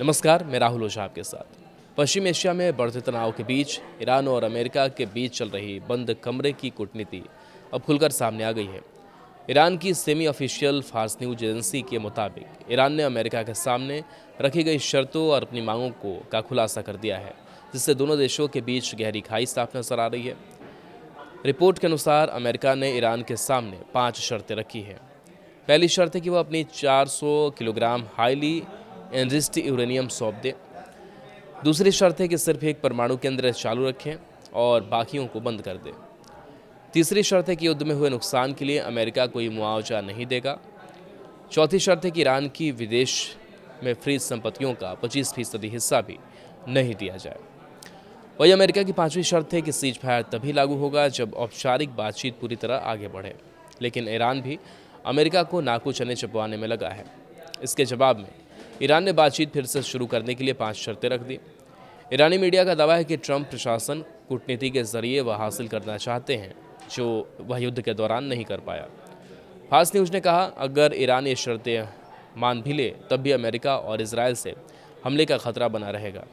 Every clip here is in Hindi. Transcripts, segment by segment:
नमस्कार, मैं राहुल ओझा आपके साथ। पश्चिम एशिया में बढ़ते तनाव के बीच ईरान और अमेरिका के बीच चल रही बंद कमरे की कूटनीति अब खुलकर सामने आ गई है। ईरान की semi official Fars news agency के मुताबिक ईरान ने अमेरिका के सामने रखी गई शर्तों और अपनी मांगों का खुलासा कर दिया है, जिससे दोनों देशों के बीच गहरी खाई साफ नजर आ रही है। रिपोर्ट के अनुसार अमेरिका ने ईरान के सामने 5 शर्तें रखी हैं। पहली शर्त है कि वह अपनी 400 किलोग्राम हाईली एनरिच्ड यूरेनियम सौंप दे। दूसरी शर्त है कि सिर्फ एक परमाणु केंद्र चालू रखें और बाकियों को बंद कर दे। तीसरी शर्त है कि युद्ध में हुए नुकसान के लिए अमेरिका कोई मुआवजा नहीं देगा। चौथी शर्त है कि ईरान की विदेश में फ्रीज संपत्तियों का 25% हिस्सा भी नहीं दिया जाए। वही अमेरिका की पांचवी शर्त है कि सीज फायर तभी लागू होगा जब औपचारिक बातचीत पूरी तरह आगे बढ़े। लेकिन ईरान भी अमेरिका को नाकू चने चबवाने में लगा है। इसके जवाब में ईरान ने बातचीत फिर से शुरू करने के लिए 5 शर्तें रख दी। ईरानी मीडिया का दावा है कि ट्रंप प्रशासन कूटनीति के जरिए वह हासिल करना चाहते हैं जो वह युद्ध के दौरान नहीं कर पाया। फास्ट न्यूज़ ने कहा, अगर ईरान ये शर्तें मान भी ले तब भी अमेरिका और इसराइल से हमले का खतरा बना रहेगा।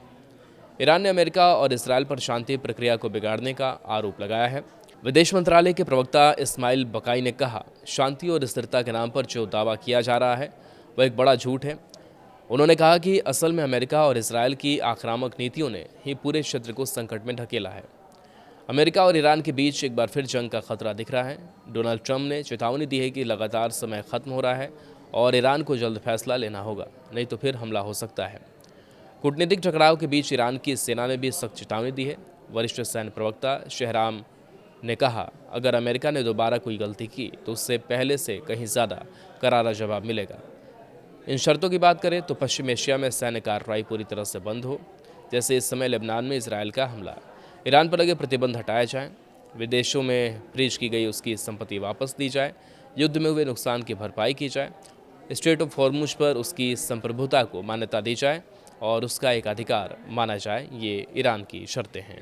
ईरान ने अमेरिका और इसराइल पर शांति प्रक्रिया को बिगाड़ने का आरोप लगाया है। विदेश मंत्रालय के प्रवक्ता इस्माइल बकाई ने कहा, शांति और स्थिरता के नाम पर जो दावा किया जा रहा है वह एक बड़ा झूठ है। उन्होंने कहा कि असल में अमेरिका और इसराइल की आक्रामक नीतियों ने ही पूरे क्षेत्र को संकट में ढकेला है। अमेरिका और ईरान के बीच एक बार फिर जंग का खतरा दिख रहा है। डोनाल्ड ट्रंप ने चेतावनी दी है कि लगातार समय खत्म हो रहा है और ईरान को जल्द फैसला लेना होगा, नहीं तो फिर हमला हो सकता है। कूटनीतिक टकराव के बीच ईरान की सेना ने भी सख्त चेतावनी दी है। वरिष्ठ सैन्य प्रवक्ता शहराम ने कहा, अगर अमेरिका ने दोबारा कोई गलती की तो उससे पहले से कहीं ज़्यादा करारा जवाब मिलेगा। इन शर्तों की बात करें तो पश्चिम एशिया में सैन्य कार्रवाई पूरी तरह से बंद हो, जैसे इस समय लेबनान में इसराइल का हमला। ईरान पर लगे प्रतिबंध हटाए जाएं, विदेशों में फ्रीज की गई उसकी संपत्ति वापस दी जाए, युद्ध में हुए नुकसान की भरपाई की जाए, स्ट्रेट ऑफ हॉर्मुज पर उसकी संप्रभुता को मान्यता दी जाए और उसका एक अधिकार माना जाए। ये ईरान की शर्तें हैं।